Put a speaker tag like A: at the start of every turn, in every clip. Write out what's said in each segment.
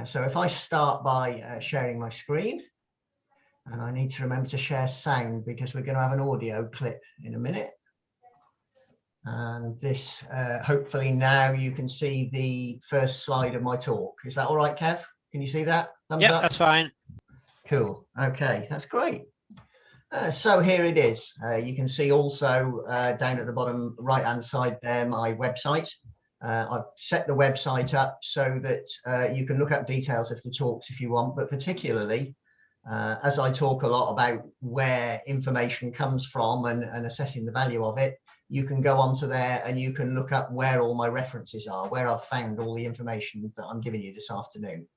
A: So if I start by sharing my screen, and I need to remember to share sound because we're going to have an audio clip in a minute. And this, hopefully now you can see the first slide of my talk. Is that all right, Kev? Can you see that? Thumbs up?
B: That's fine.
A: Cool. Okay, that's great. So here it is. You can see also down at the bottom right-hand side there, my website. I've set the website up so that you can look up details of the talks if you want, but particularly as I talk a lot about where information comes from and assessing the value of it, you can go onto there and you can look up where all my references are, where I've found all the information that I'm giving you this afternoon.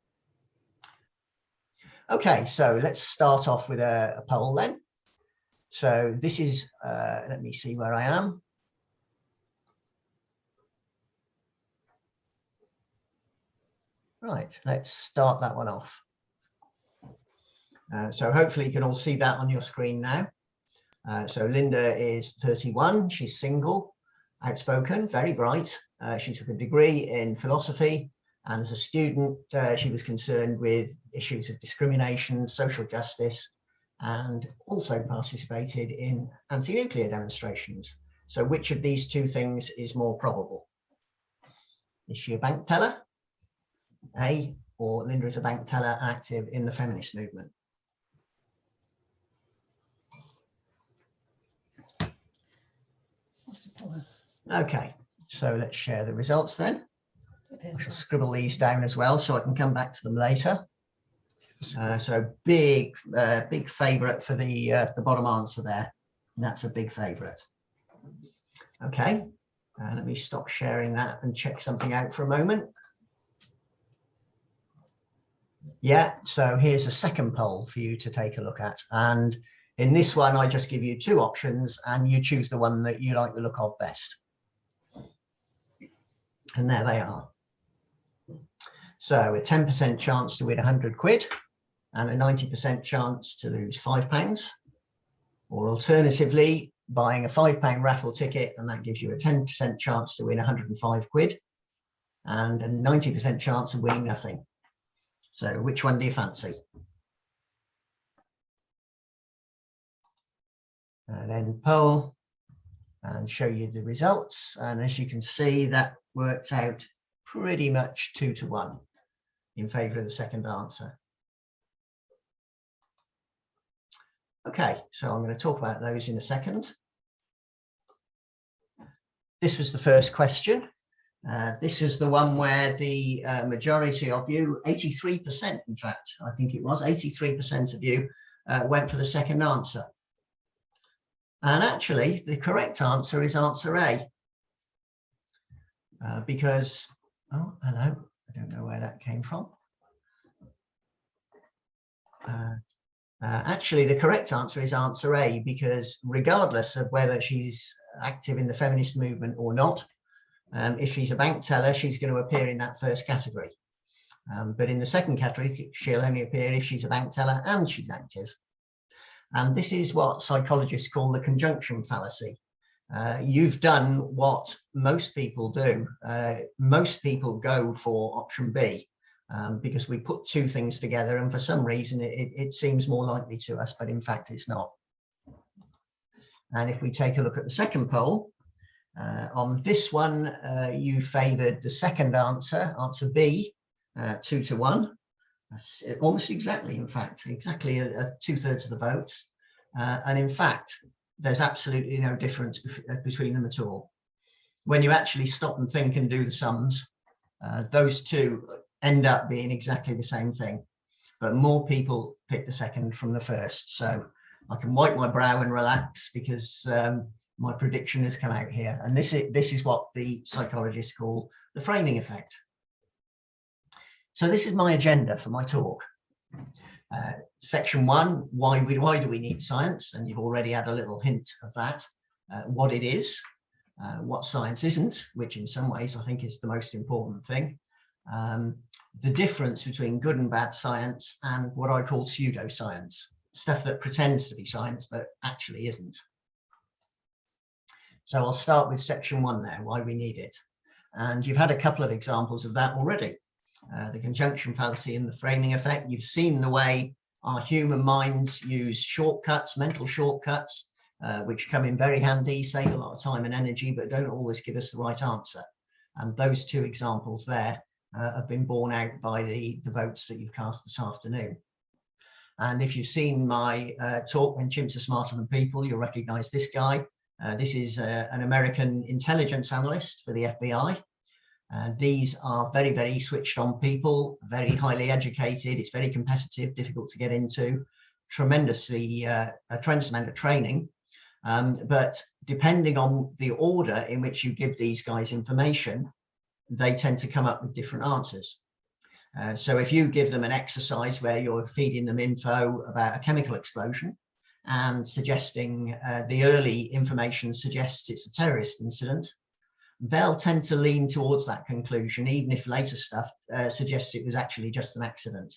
A: Okay, so let's start off with a poll then. So this is, let me see where I am. Right, let's start that one off. So hopefully you can all see that on your screen now. So Linda is 31, she's single, outspoken, very bright. She took a degree in philosophy, and as a student, she was concerned with issues of discrimination, social justice, and also participated in anti-nuclear demonstrations. So which of these two things is more probable? Is she a bank teller? A, or Linda is a bank teller active in the feminist movement? Okay, so let's share the results then. I shall scribble these down as well so I can come back to them later. So big favourite for the bottom answer there. And that's a big favourite. Okay, let me stop sharing that and check something out for a moment. Yeah, so here's a second poll for you to take a look at. And in this one, I just give you two options and you choose the one that you like the look of best. And there they are. So a 10% chance to win 100 quid and a 90% chance to lose £5. Or alternatively, buying a £5 raffle ticket, and that gives you a 10% chance to win 105 quid and a 90% chance of winning nothing. So which one do you fancy? And then poll and show you the results. And as you can see, that works out pretty much 2 to 1 in favour of the second answer. Okay, so I'm going to talk about those in a second. This was the first question. This is the one where the majority of you, 83% in fact, I think it was, 83% of you went for the second answer. And actually, the correct answer is answer A. Because, oh, hello, I don't know where that came from. Actually, the correct answer is answer A, because regardless of whether she's active in the feminist movement or not, if she's a bank teller, she's going to appear in that first category. But in the second category, she'll only appear if she's a bank teller and she's active. And this is what psychologists call the conjunction fallacy. You've done what most people do. Most people go for option B because we put two things together and for some reason it seems more likely to us, but in fact it's not. And if we take a look at the second poll, on this one, you favoured the second answer, answer B, 2 to 1. Almost exactly, in fact, exactly 2/3 of the votes. And in fact, there's absolutely no difference between them at all. When you actually stop and think and do the sums, those two end up being exactly the same thing. But more people pick the second from the first. So I can wipe my brow and relax because my prediction has come out here. And this is what the psychologists call the framing effect. So this is my agenda for my talk. Section 1, why do we need science? And you've already had a little hint of that. What it is, what science isn't, which in some ways I think is the most important thing. The difference between good and bad science and what I call pseudoscience, stuff that pretends to be science but actually isn't. So I'll start with section 1 there, why we need it. And you've had a couple of examples of that already. the conjunction fallacy and the framing effect. You've seen the way our human minds use shortcuts, mental shortcuts, which come in very handy, save a lot of time and energy, but don't always give us the right answer. And those two examples there have been borne out by the votes that you've cast this afternoon. And if you've seen my talk, When Chimps Are Smarter Than People, you'll recognize this guy. This is an American intelligence analyst for the FBI. These are very, very switched on people, very highly educated. It's very competitive, difficult to get into, a tremendous amount of training. But depending on the order in which you give these guys information, they tend to come up with different answers. So if you give them an exercise where you're feeding them info about a chemical explosion and suggesting the early information suggests it's a terrorist incident, they'll tend to lean towards that conclusion, even if later stuff suggests it was actually just an accident.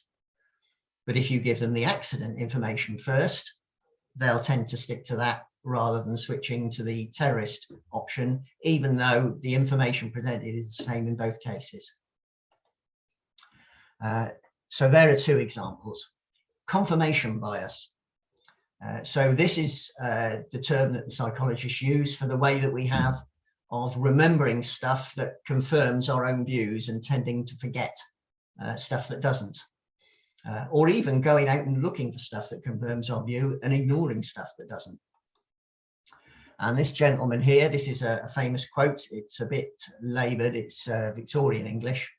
A: But if you give them the accident information first, they'll tend to stick to that rather than switching to the terrorist option, even though the information presented is the same in both cases. So there are two examples. Confirmation bias. So this is the term that the psychologists use for the way that we have of remembering stuff that confirms our own views and tending to forget stuff that doesn't. Or even going out and looking for stuff that confirms our view and ignoring stuff that doesn't. And this gentleman here, this is a famous quote. It's a bit laboured, it's Victorian English.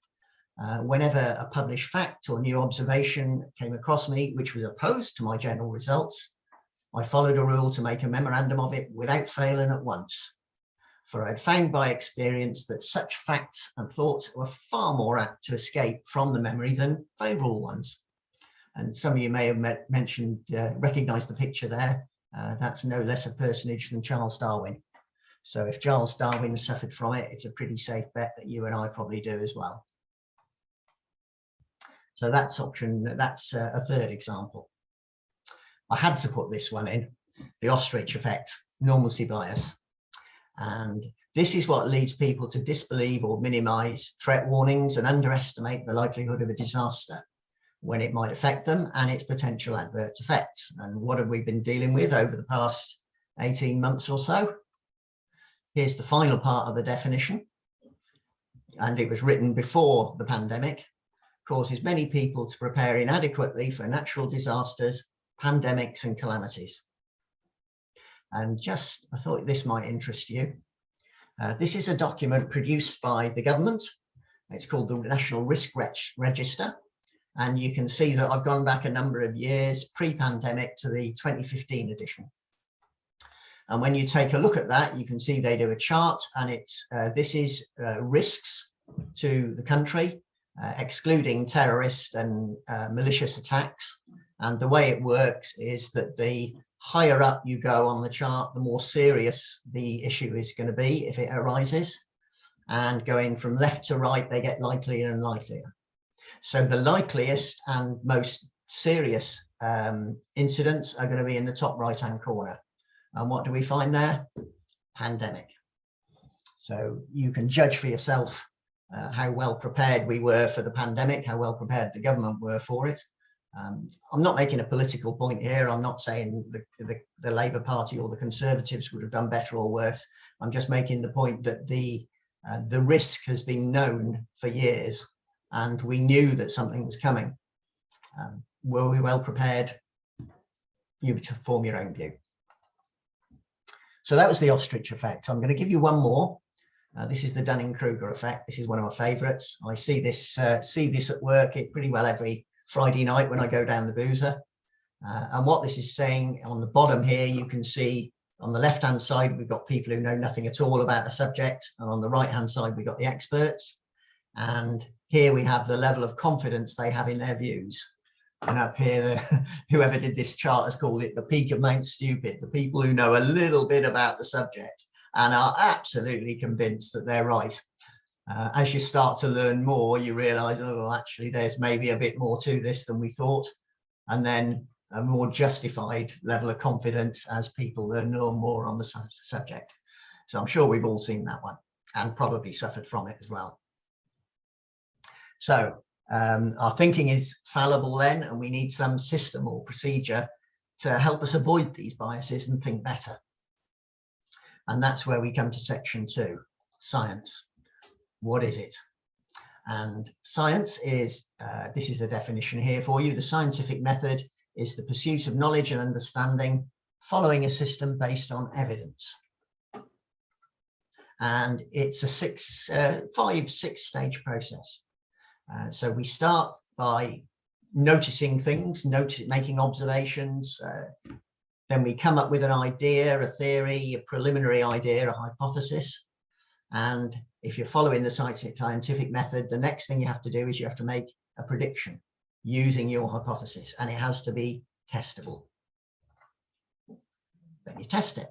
A: Whenever a published fact or new observation came across me, which was opposed to my general results, I followed a rule to make a memorandum of it without failing at once. For I'd found by experience that such facts and thoughts were far more apt to escape from the memory than favourable ones. And some of you may have recognised the picture there. That's no less a personage than Charles Darwin. So if Charles Darwin suffered from it, it's a pretty safe bet that you and I probably do as well. So that's a third example. I had to put this one in, the ostrich effect, normalcy bias. And this is what leads people to disbelieve or minimize threat warnings and underestimate the likelihood of a disaster when it might affect them and its potential adverse effects. And what have we been dealing with over the past 18 months or so? Here's the final part of the definition. And it was written before the pandemic. Causes many people to prepare inadequately for natural disasters, pandemics and calamities. And I thought this might interest you. This is a document produced by the government. It's called the National Risk Register. And you can see that I've gone back a number of years pre-pandemic to the 2015 edition. And when you take a look at that, you can see they do a chart, and this is risks to the country, excluding terrorist and malicious attacks. And the way it works is that the higher up you go on the chart, the more serious the issue is going to be if it arises. And going from left to right, they get likelier and likelier. So the likeliest and most serious incidents are going to be in the top right-hand corner. And what do we find there? Pandemic. So you can judge for yourself how well prepared we were for the pandemic, how well prepared the government were for it. I'm not making a political point here. I'm not saying the Labour Party or the Conservatives would have done better or worse. I'm just making the point that the risk has been known for years, and we knew that something was coming. Were we well prepared? You to form your own view. So that was the ostrich effect. I'm going to give you one more. This is the Dunning-Kruger effect. This is one of my favourites. I see this at work pretty well every Friday night when I go down the boozer. And what this is saying on the bottom here, you can see on the left-hand side, we've got people who know nothing at all about a subject. And on the right-hand side, we've got the experts. And here we have the level of confidence they have in their views. And up here, whoever did this chart has called it the peak of Mount Stupid, the people who know a little bit about the subject and are absolutely convinced that they're right. As you start to learn more, you realize, oh, actually, there's maybe a bit more to this than we thought. And then a more justified level of confidence as people learn more on the subject. So I'm sure we've all seen that one and probably suffered from it as well. So Our thinking is fallible then, and we need some system or procedure to help us avoid these biases and think better. And that's where we come to section 2, science. What is it? And science is, this is the definition here for you. The scientific method is the pursuit of knowledge and understanding following a system based on evidence. And it's a 5-6 stage process. So we start by noticing things, making observations. Then we come up with an idea, a theory, a preliminary idea, a hypothesis. And if you're following the scientific method, the next thing you have to do is you have to make a prediction using your hypothesis, and it has to be testable. Then you test it.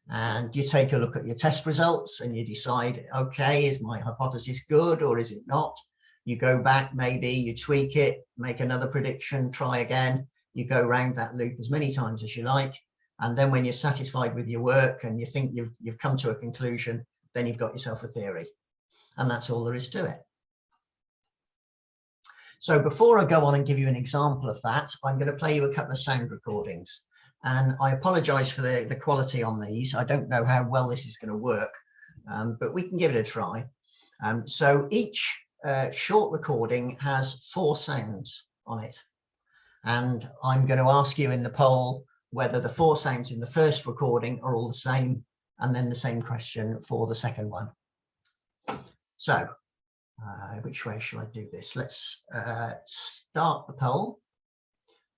A: And you take a look at your test results and you decide, okay, is my hypothesis good or is it not? You go back, maybe you tweak it, make another prediction, try again. You go around that loop as many times as you like. And then when you're satisfied with your work and you think you've come to a conclusion, then you've got yourself a theory. And that's all there is to it. So before I go on and give you an example of that, I'm going to play you a couple of sound recordings. And I apologize for the quality on these. I don't know how well this is going to work, but we can give it a try. So each short recording has 4 sounds on it. And I'm going to ask you in the poll whether the 4 sounds in the first recording are all the same, and then the same question for the second one. So which way shall I do this? Let's start the poll.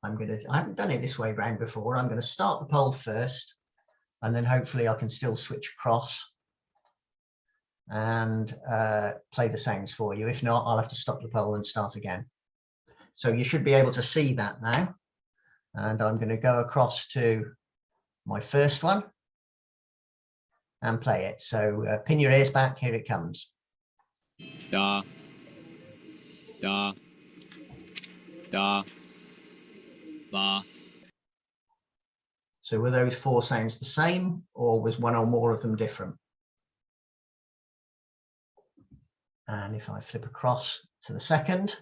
A: I haven't done it this way round before. I'm going to start the poll first, and then hopefully I can still switch across and play the sounds for you. If not, I'll have to stop the poll and start again. So you should be able to see that now. And I'm going to go across to my first one and play it. So pin your ears back. Here it comes.
B: Da, da, da, ba.
A: So were those 4 sounds the same, or was one or more of them different? And if I flip across to the second.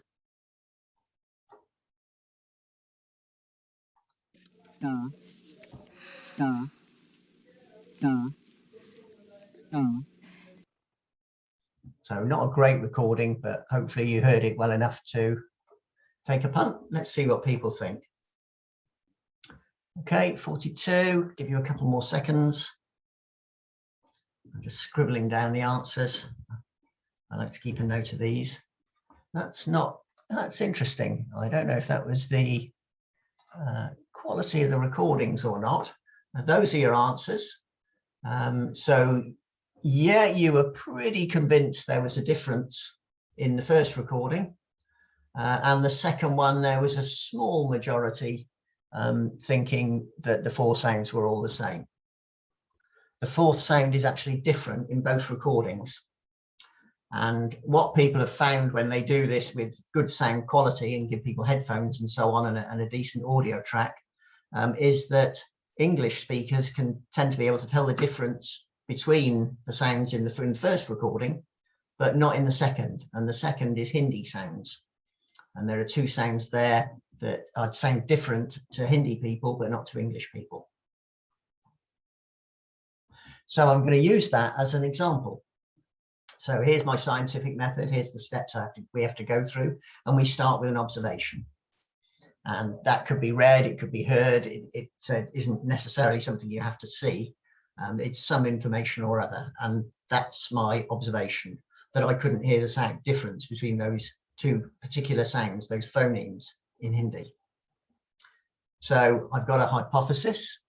C: Da, da, da, da.
A: So not a great recording, but hopefully you heard it well enough to take a punt. Let's see what people think. Okay, 42, give you a couple more seconds. I'm just scribbling down the answers. I like to keep a note of these. That's interesting. I don't know if that was the quality of the recordings or not. Those are your answers. So yeah, you were pretty convinced there was a difference in the first recording. And the second one, there was a small majority thinking that the 4 sounds were all the same. The 4th sound is actually different in both recordings. And what people have found when they do this with good sound quality and give people headphones and so on and a decent audio track is that English speakers can tend to be able to tell the difference between the sounds in the first recording, but not in the second. And the second is Hindi sounds. And there are 2 sounds there that sound different to Hindi people, but not to English people. So I'm going to use that as an example. So here's my scientific method. Here's the steps we have to go through. And we start with an observation. And that could be read, it could be heard. It isn't necessarily something you have to see. It's some information or other. And that's my observation, that I couldn't hear the sound difference between those 2 particular sounds, those phonemes in Hindi. So I've got a hypothesis.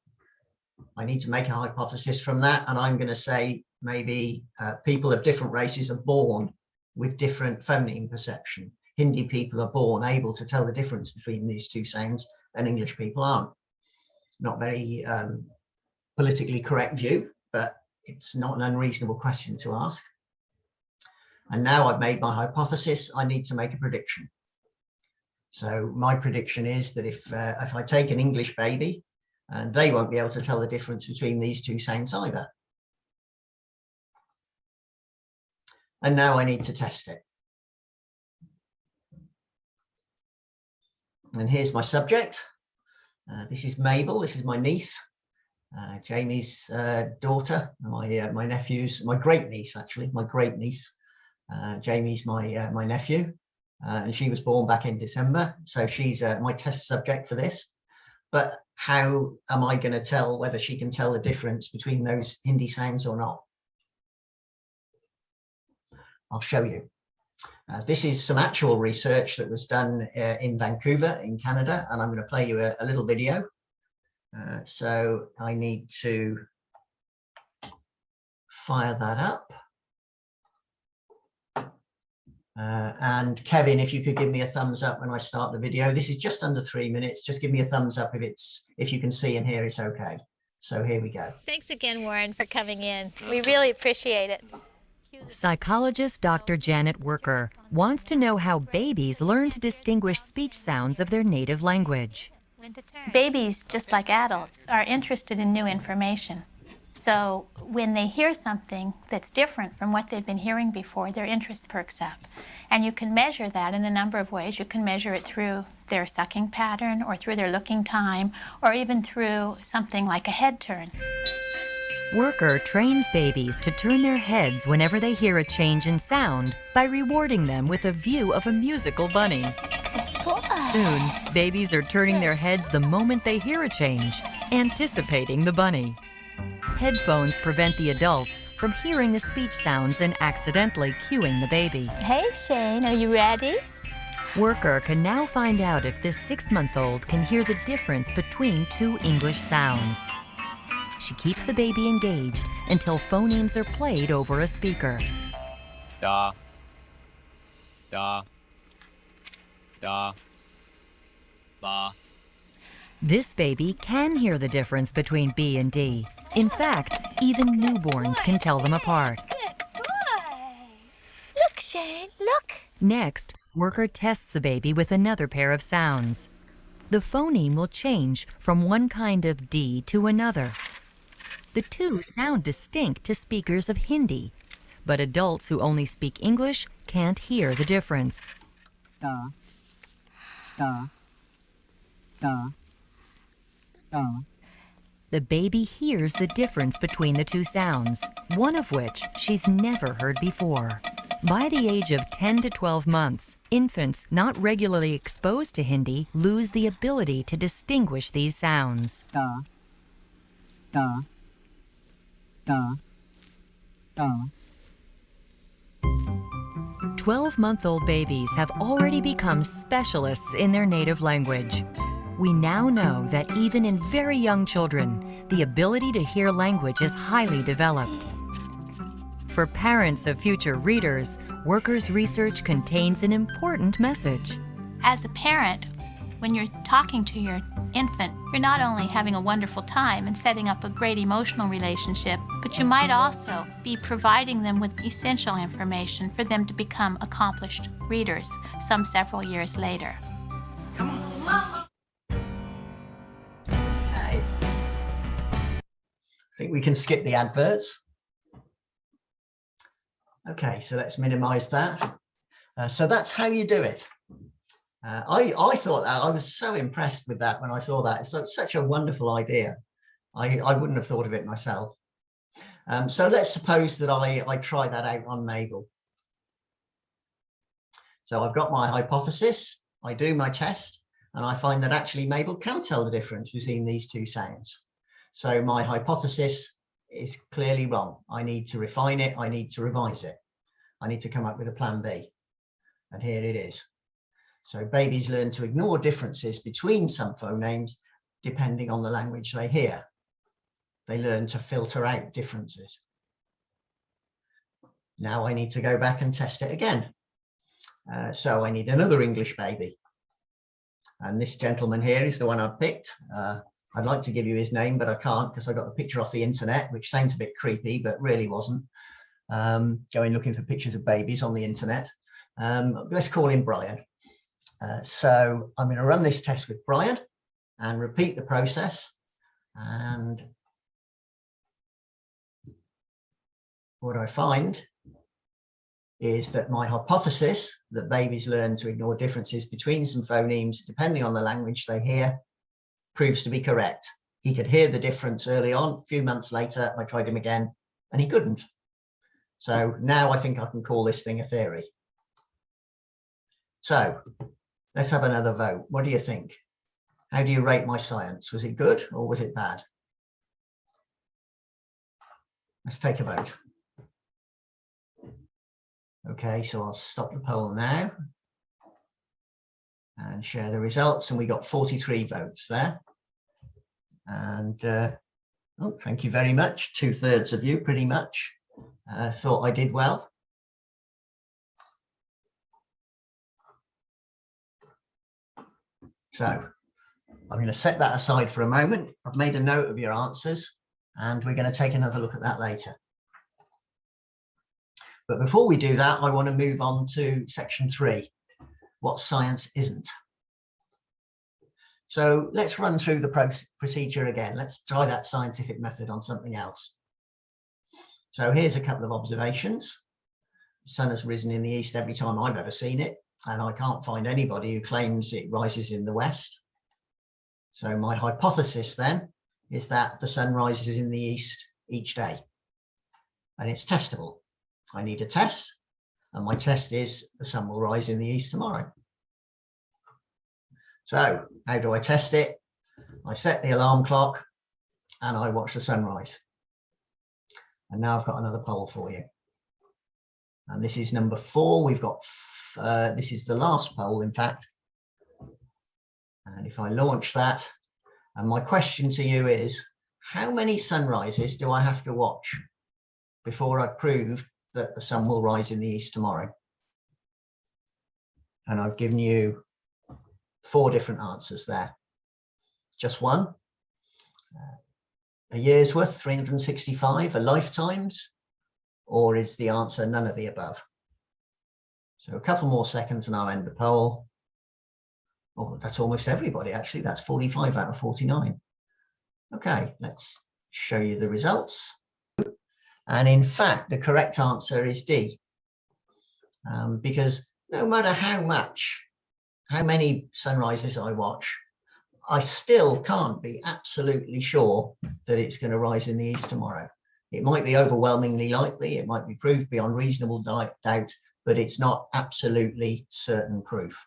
A: I need to make a hypothesis from that. And I'm going to say maybe people of different races are born with different phoneme perception. Hindi people are born able to tell the difference between these 2 sounds, and English people aren't. Not very politically correct view, but it's not an unreasonable question to ask. And now I've made my hypothesis, I need to make a prediction. So my prediction is that if I take an English baby, and they won't be able to tell the difference between these 2 sounds either. And now I need to test it. And here's my subject. This is Mabel. This is my niece, Jamie's daughter, my nephew's, my great niece, actually, my great niece. Jamie's my nephew, and she was born back in December. So she's my test subject for this. But how am I going to tell whether she can tell the difference between those Hindi sounds or not? I'll show you. This is some actual research that was done in Vancouver in Canada, and I'm going to play you a little video. So I need to fire that up. And Kevin, if you could give me a thumbs up when I start the video. This is just under 3 minutes. Just give me a thumbs up if you can see and hear it's okay. So here we go.
D: Thanks again, Warren, for coming in. We really appreciate it.
E: Psychologist Dr. Janet Worker wants to know how babies learn to distinguish speech sounds of their native language.
F: Babies, just like adults, are interested in new information. So when they hear something that's different from what they've been hearing before, their interest perks up. And you can measure that in a number of ways. You can measure it through their sucking pattern, or through their looking time, or even through something like a head turn.
E: Worker trains babies to turn their heads whenever they hear a change in sound by rewarding them with a view of a musical bunny. Soon, babies are turning their heads the moment they hear a change, anticipating the bunny. Headphones prevent the adults from hearing the speech sounds and accidentally cueing the baby.
F: Hey, Shane, are you ready?
E: Worker can now find out if this 6-month-old can hear the difference between two English sounds. She keeps the baby engaged until phonemes are played over a speaker.
B: Da. Da. Da. Ba.
E: This baby can hear the difference between B and D. In fact, even newborns can tell them apart.
D: Good boy. Look, Shane, look.
E: Next, Worker tests the baby with another pair of sounds. The phoneme will change from one kind of D to another. The two sound distinct to speakers of Hindi, but adults who only speak English can't hear the difference.
C: Da. Da. Da. Da.
E: The baby hears the difference between the two sounds, one of which she's never heard before. By the age of 10 to 12 months, infants not regularly exposed to Hindi lose the ability to distinguish these sounds.
C: Da. Da. Da. Da.
E: 12-month-old babies have already become specialists in their native language. We now know that even in very young children, the ability to hear language is highly developed. For parents of future readers, Worker's research contains an important message.
F: As a parent, when you're talking to your infant, you're not only having a wonderful time and setting up a great emotional relationship, but you might also be providing them with essential information for them to become accomplished readers some several years later.
A: Okay. I think we can skip the adverts. Okay, so let's minimize that. So that's how you do it. I thought that I was so impressed with that when I saw that. It's such a wonderful idea. I wouldn't have thought of it myself. So let's suppose that I try that out on Mabel. So I've got my hypothesis, I do my test, and I find that actually Mabel can tell the difference between these two sounds. So my hypothesis is clearly wrong. I need to refine it. I need to revise it. I need to come up with a plan B. And here it is. So babies learn to ignore differences between some phonemes depending on the language they hear. They learn to filter out differences. Now I need to go back and test it again. So I need another English baby. And this gentleman here is the one I've picked. I'd like to give you his name, but I can't because I got the picture off the internet, which sounds a bit creepy, but really wasn't. Going looking for pictures of babies on the internet. Let's call him Brian. So I'm going to run this test with Brian and repeat the process. And what I find is that my hypothesis that babies learn to ignore differences between some phonemes depending on the language they hear proves to be correct. He could hear the difference early on. A few months later, I tried him again and he couldn't. So now I think I can call this thing a theory. So let's have another vote. What do you think? How do you rate my science? Was it good or was it bad? Let's take a vote. Okay, so I'll stop the poll now and share the results. And we got 43 votes there. And oh, thank you very much. 2/3 of you pretty much thought I did well. So I'm going to set that aside for a moment. I've made a note of your answers and we're going to take another look at that later. But before we do that, I want to move on to section 3, what science isn't. So let's run through the procedure again. Let's try that scientific method on something else. So here's a couple of observations. The sun has risen in the east every time I've ever seen it, and I can't find anybody who claims it rises in the west. So my hypothesis then is that the sun rises in the east each day, and it's testable. I need a test, and my test is the sun will rise in the east tomorrow. So how do I test it? I set the alarm clock and I watch the sunrise. And now I've got another poll for you. And this is number 4. We've got, this is the last poll, in fact. And if I launch that, and my question to you is, how many sunrises do I have to watch before I've proved that the sun will rise in the east tomorrow? And I've given you 4 different answers there. Just one, a year's worth, 365, a lifetime's, or is the answer none of the above? So a couple more seconds and I'll end the poll. Oh, that's almost everybody, actually. That's 45 out of 49. Okay, let's show you the results. And in fact, the correct answer is D, because no matter how many sunrises I watch, I still can't be absolutely sure that it's going to rise in the east tomorrow. It might be overwhelmingly likely, it might be proved beyond reasonable doubt, but it's not absolutely certain proof.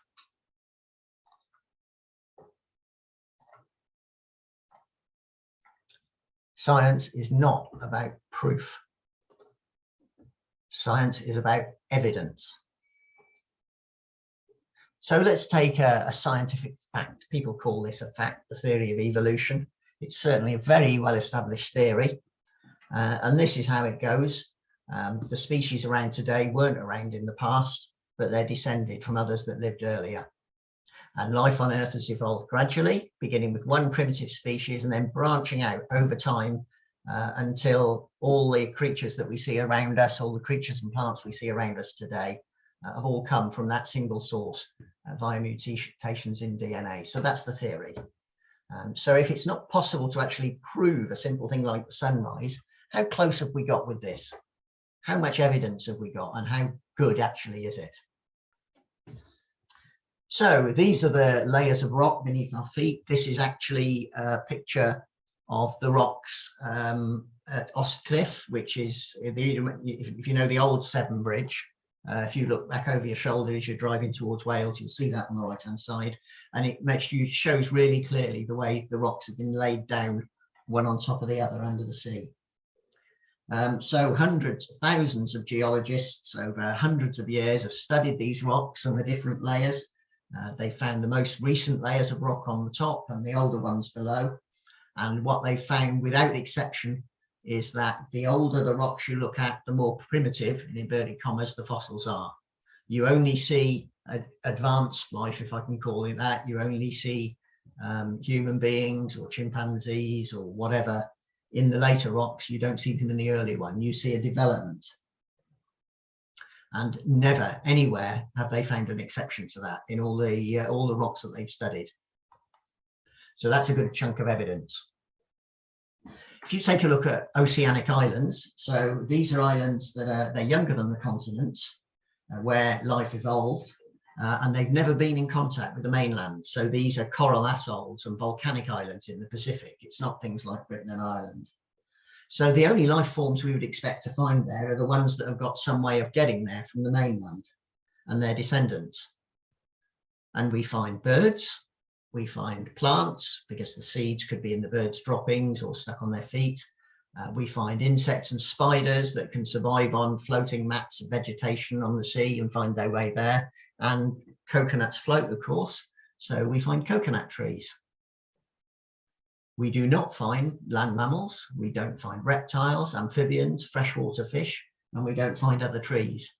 A: Science is not about proof. Science is about evidence. So let's take a scientific fact. People call this a fact, the theory of evolution. It's certainly a very well-established theory. And this is how it goes. The species around today weren't around in the past, but they're descended from others that lived earlier. And life on Earth has evolved gradually, beginning with one primitive species and then branching out over time until all the creatures that we see around us, all the creatures and plants we see around us today, have all come from that single source via mutations in DNA. So that's the theory. So if it's not possible to actually prove a simple thing like the sunrise, how close have we got with this? How much evidence have we got, and how good actually is it? So these are the layers of rock beneath our feet. This is actually a picture of the rocks at Ostcliff, which is, if you know the old Severn Bridge, if you look back over your shoulder as you're driving towards Wales, you'll see that on the right-hand side. And it shows really clearly the way the rocks have been laid down, one on top of the other under the sea. So hundreds, thousands of geologists over hundreds of years have studied these rocks and the different layers. They found the most recent layers of rock on the top and the older ones below. And what they found without exception is that the older the rocks you look at, the more primitive, in inverted commas, the fossils are. You only see advanced life, if I can call it that. You only see human beings or chimpanzees or whatever in the later rocks. You don't see them in the early one. You see a development. And never anywhere have they found an exception to that in all the rocks that they've studied. So that's a good chunk of evidence. If you take a look at oceanic islands, so these are islands that they're younger than the continents, where life evolved, and they've never been in contact with the mainland. So these are coral atolls and volcanic islands in the Pacific. It's not things like Britain and Ireland. So the only life forms we would expect to find there are the ones that have got some way of getting there from the mainland and their descendants. And we find birds, we find plants, because the seeds could be in the birds' droppings or stuck on their feet. We find insects and spiders that can survive on floating mats of vegetation on the sea and find their way there. And coconuts float, of course. So we find coconut trees. We do not find land mammals. We don't find reptiles, amphibians, freshwater fish, and we don't find other trees.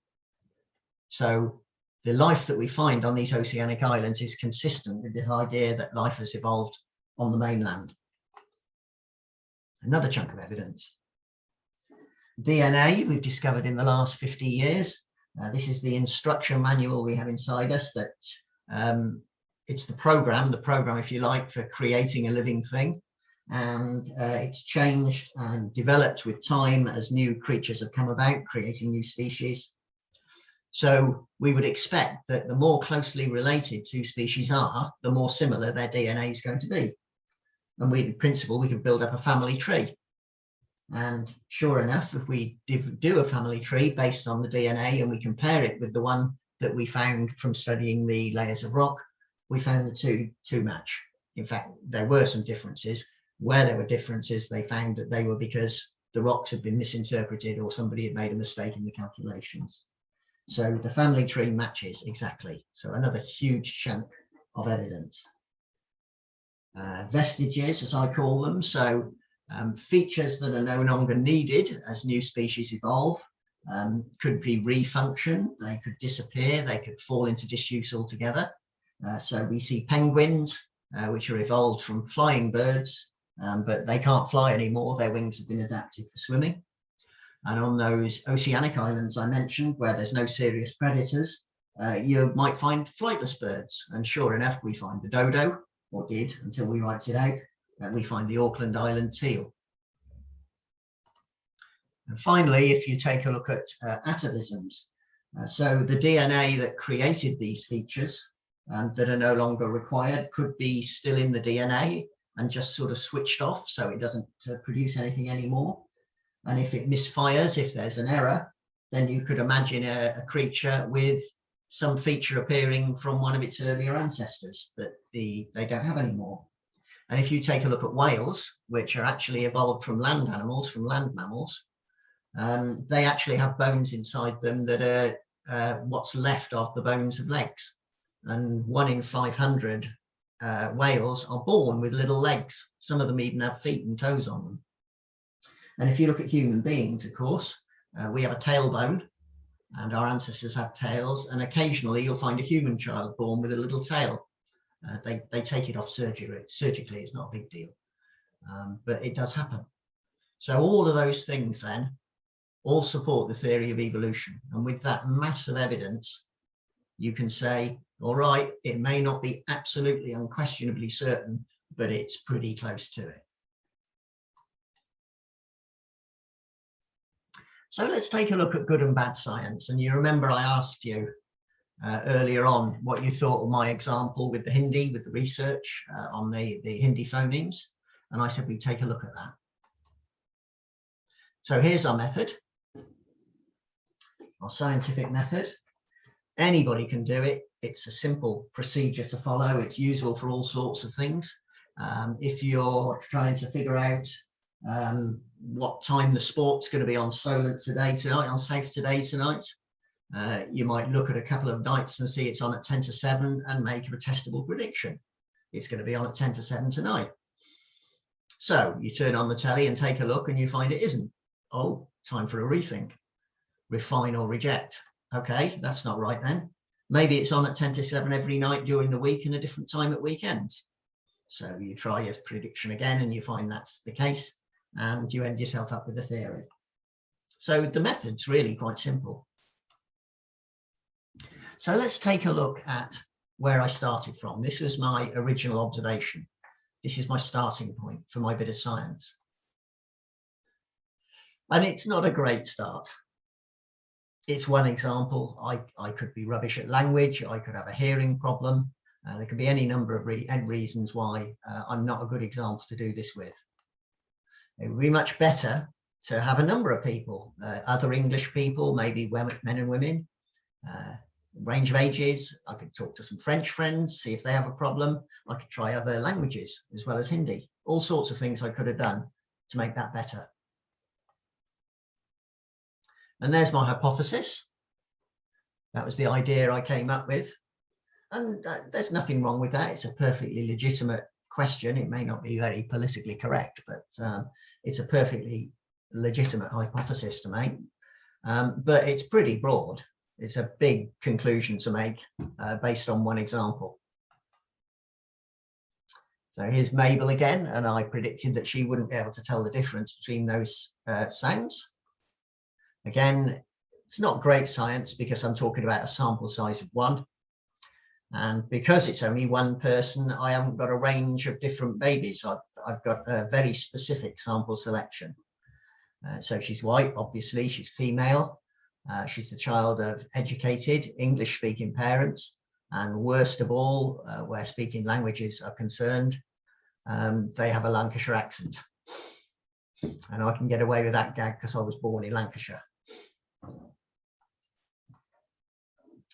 A: So the life that we find on these oceanic islands is consistent with the idea that life has evolved on the mainland. Another chunk of evidence. DNA we've discovered in the last 50 years. This is the instruction manual we have inside us that it's the program, if you like, for creating a living thing. And it's changed and developed with time as new creatures have come about, creating new species. So we would expect that the more closely related two species are, the more similar their DNA is going to be. And in principle, we could build up a family tree. And sure enough, if we do a family tree based on the DNA and we compare it with the one that we found from studying the layers of rock, we found the two match. In fact, there were some differences. Where there were differences, they found that they were because the rocks had been misinterpreted or somebody had made a mistake in the calculations. So the family tree matches exactly. So another huge chunk of evidence. Vestiges, as I call them, so features that are no longer needed as new species evolve, could be refunctioned, they could disappear, they could fall into disuse altogether. So we see penguins, which are evolved from flying birds, but they can't fly anymore, their wings have been adapted for swimming. And on those oceanic islands I mentioned, where there's no serious predators, you might find flightless birds. And sure enough, we find the dodo, or did until we wiped it out, we find the Auckland Island teal. And finally, if you take a look at atavisms, so the DNA that created these features that are no longer required could be still in the DNA and just sort of switched off, so it doesn't produce anything anymore. And if it misfires, if there's an error, then you could imagine a creature with some feature appearing from one of its earlier ancestors that they don't have anymore. And if you take a look at whales, which are actually evolved from land animals, from land mammals, they actually have bones inside them that are what's left of the bones of legs. And 1 in 500 whales are born with little legs. Some of them even have feet and toes on them. And if you look at human beings, of course, we have a tailbone and our ancestors had tails, and occasionally you'll find a human child born with a little tail. They take it off surgically, it's not a big deal, but it does happen. So all of those things then all support the theory of evolution. And with that mass of evidence, you can say, all right, it may not be absolutely unquestionably certain, but it's pretty close to it. So let's take a look at good and bad science. And you remember I asked you earlier on what you thought of my example with the Hindi, with the research on the Hindi phonemes. And I said, we take a look at that. So here's our method, our scientific method. Anybody can do it. It's a simple procedure to follow. It's useful for all sorts of things. If you're trying to figure out what time the sport's going to be on Solent today tonight, on South Today tonight, you might look at a couple of nights and see it's on at 10 to 7 and make a testable prediction. It's going to be on at 10 to 7 tonight. So you turn on the telly and take a look and you find it isn't. Oh, time for a rethink. Refine or reject. Okay, that's not right then. Maybe it's on at 10 to 7 every night during the week and a different time at weekends. So you try your prediction again and you find that's the case and you end yourself up with a theory. So the method's really quite simple. So let's take a look at where I started from. This was my original observation. This is my starting point for my bit of science. And it's not a great start. it's one example. I could be rubbish at language. I could have a hearing problem. There could be any number of reasons why I'm not a good example to do this with. It would be much better to have a number of people, other English people, maybe women, men and women, range of ages. I could talk to some French friends, see if they have a problem. I could try other languages as well as Hindi. All sorts of things I could have done to make that better. And there's my hypothesis. That was the idea I came up with. And there's nothing wrong with that. It's a perfectly legitimate question. It may not be very politically correct, but it's a perfectly legitimate hypothesis to make. But it's pretty broad. It's a big conclusion to make based on one example. So here's Mabel again, and I predicted that she wouldn't be able to tell the difference between those sounds. Again, it's not great science because I'm talking about a sample size of 1. And because it's only one person, I haven't got a range of different babies. I've got a very specific sample selection. So she's white, obviously, she's female. She's the child of educated English-speaking parents. And worst of all, where speaking languages are concerned, they have a Lancashire accent. And I can get away with that gag because I was born in Lancashire.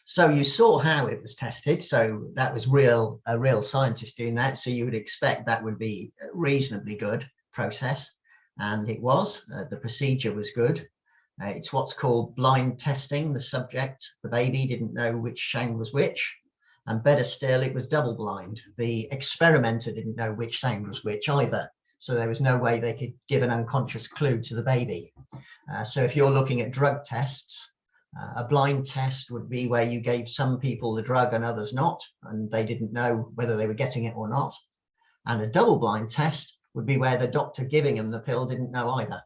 A: So you saw how it was tested. So that was a real scientist doing that. So you would expect that would be a reasonably good process. And it was. The procedure was good. It's what's called blind testing. The subject, the baby, didn't know which sound was which. And better still, it was double blind. The experimenter didn't know which sound was which either. So there was no way they could give an unconscious clue to the baby. So if you're looking at drug tests, a blind test would be where you gave some people the drug and others not, and they didn't know whether they were getting it or not. And a double blind test would be where the doctor giving them the pill didn't know either.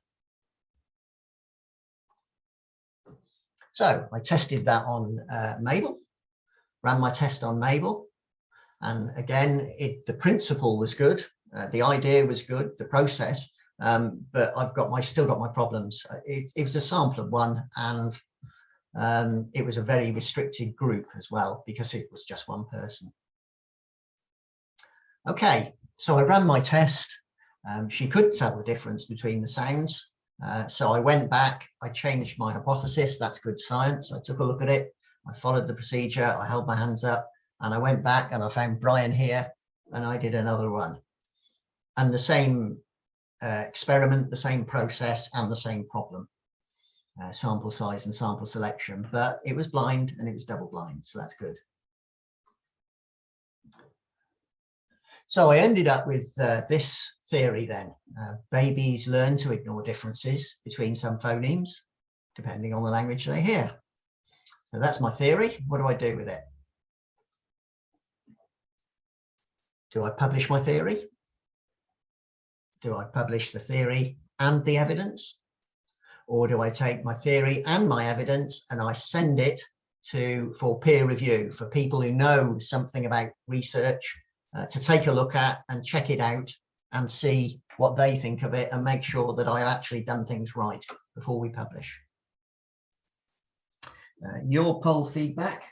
A: So I tested that on Mabel, ran my test on Mabel. And again, the principle was good. The idea was good, the process, but still got my problems. It was a sample of 1, and it was a very restricted group as well because it was just one person. Okay, so I ran my test. She could tell the difference between the sounds. So I went back, I changed my hypothesis. That's good science. I took a look at it. I followed the procedure. I held my hands up and I went back and I found Brian here and I did another one. And the same experiment, the same process and the same problem. Sample size and sample selection, but it was blind and it was double blind, so that's good. So I ended up with this theory then. Babies learn to ignore differences between some phonemes, depending on the language they hear. So that's my theory. What do I do with it? Do I publish my theory? Do I publish the theory and the evidence? Or do I take my theory and my evidence and I send it for peer review, for people who know something about research, to take a look at and check it out and see what they think of it and make sure that I've actually done things right before we publish. Your poll feedback.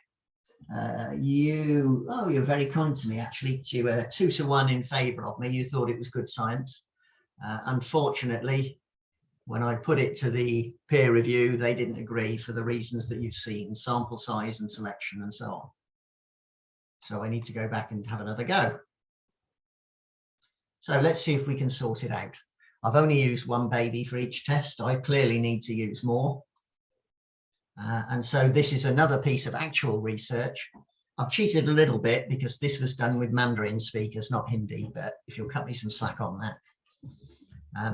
A: You're very kind to me, actually. You were 2-1 in favour of me. You thought it was good science. Unfortunately, when I put it to the peer review, they didn't agree for the reasons that you've seen, sample size and selection and so on. So I need to go back and have another go. So let's see if we can sort it out. I've only used 1 baby for each test. I clearly need to use more. And so this is another piece of actual research. I've cheated a little bit because this was done with Mandarin speakers, not Hindi, but if you'll cut me some slack on that.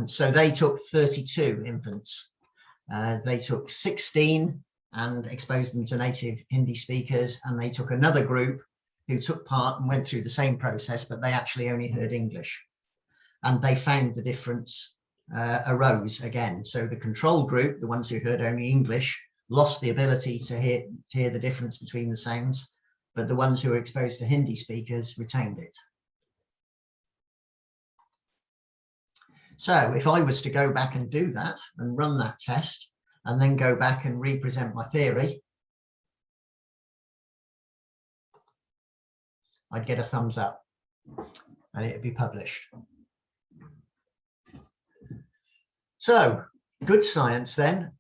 A: So they took 32 infants. They took 16 and exposed them to native Hindi speakers. And they took another group who took part and went through the same process, but they actually only heard English. And they found the difference arose again. So the control group, the ones who heard only English, lost the ability to hear the difference between the sounds, but the ones who were exposed to Hindi speakers retained it. So if I was to go back and do that and run that test, and then go back and represent my theory, I'd get a thumbs up and it'd be published. So good science then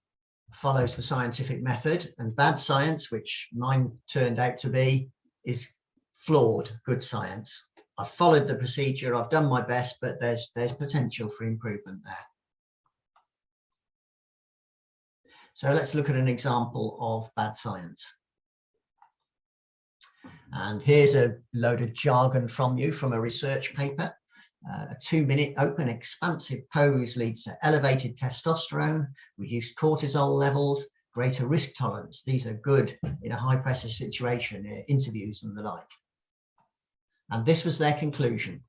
A: follows the scientific method, and bad science, which mine turned out to be, is flawed good science. I've followed the procedure, I've done my best, but there's potential for improvement there. So let's look at an example of bad science. And here's a load of jargon from you from a research paper. A 2-minute open expansive pose leads to elevated testosterone, reduced cortisol levels, greater risk tolerance. These are good in a high pressure situation, interviews and the like. And this was their conclusion.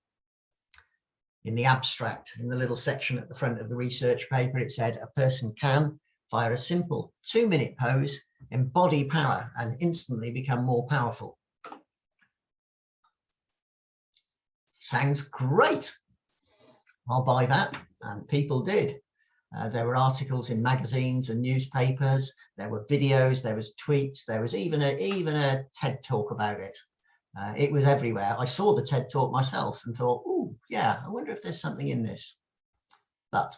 A: In the abstract, in the little section at the front of the research paper, it said a person can, via a simple 2-minute pose, embody power and instantly become more powerful. Sounds great. I'll buy that. And people did. There were articles in magazines and newspapers. There were videos. There was tweets. There was even a TED talk about it. It was everywhere. I saw the TED talk myself and thought, oh, yeah, I wonder if there's something in this. But